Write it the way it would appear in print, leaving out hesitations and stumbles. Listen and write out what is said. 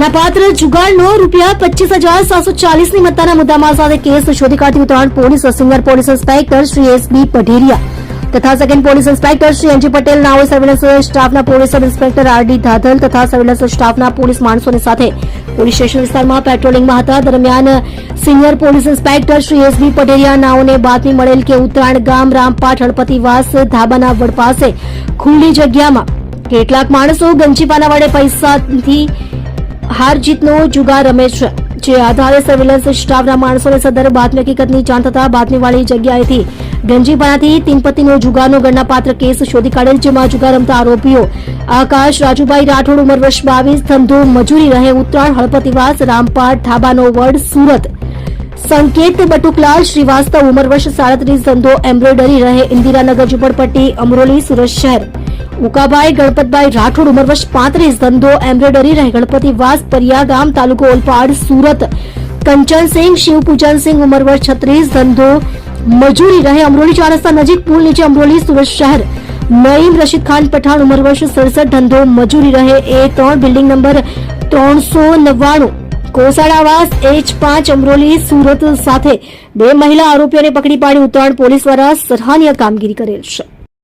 ગણનાપાત્ર જુગારનો ₹25,740 ની મત્તાના મુદ્દામાલ સાથે કેસ શોધી કાઢતી Uttarayan police senior police inspector Shri SB Padheriya તથા second police inspector Shri NG Patel નાઓએ સર્વેલન્સ સ્ટાફના police sub inspector RD Dhadhal તથા સર્વેલન્સ સ્ટાફના પોલીસ માણસોની સાથે પોલીસ સ્ટેશન વિસ્તારમાં પેટ્રોલિંગમાં હતા. દરમિયાન senior police inspector Shri SB Padheriya નાઓને બાતમી મળેલ કે ઉત્તરાયણ ગામ રામપાટ હળપતિવાસ ધાબાના વડ પાસે ખુલ્લી જગ્યામાં કેટલાક માણસો ગંજીપાના વડે પૈસાથી હાર જીતનો જુગાર રમે છે. જે આધારે સર્વેલન્સ સ્ટાફના માણસોને સદર બાતમી હકીકતની જાણ થતા બાતમીવાળી જગ્યાએથી ગંજીપાનાથી તીનપત્તીનો જુગારનો ગણનાપાત્ર કેસ શોધી કાઢેલ. જેમાં જુગાર રમતા આરોપીઓ આકાશ રાજુભાઈ રાઠોડ ઉંમર વર્ષ 22 ધંધો મજૂરી રહે ઉત્તરાયણ હળપતિવાસ રામપાટ ધાબાનો વડ સુરત, સંકેત બટુકલાલ શ્રીવાસ્તવ ઉંમર વર્ષ 37 ધંધો એમ્બ્રોઇડરી રહે ઇન્દિરાનગર ઝુંપડપટ્ટી અમરોલી સુરત શહેર, ઉકાભાઈ ગણપતભાઈ રાઠોડ ઉંમર વર્ષ 35 ધંધો એમ્બ્રોઇડરી રહે ગણપતિવાસ પરિયા ગામ તાલુકો ઓલપાડ સુરત, કંચનસિંહ શિવપૂજનસિંહ ઉંમર વર્ષ 36 ધંધો મજૂરી રહે અમરોલી ચાર રસ્તા નજીક પુલ નીચે અમરોલી સુરત શહેર, નઈમ રશીદ ખાન પઠાણ ઉંમર વર્ષ 67 ધંધો મજૂરી રહે A3 building number 399 કોસાડાવાસ H5 Amroli Surat સાથે 2 મહિલા આરોપીઓને પકડી પાડી ઉત્તરાયણ પોલીસ દ્વારા સરાહનીય કામગીરી કરેલ છે.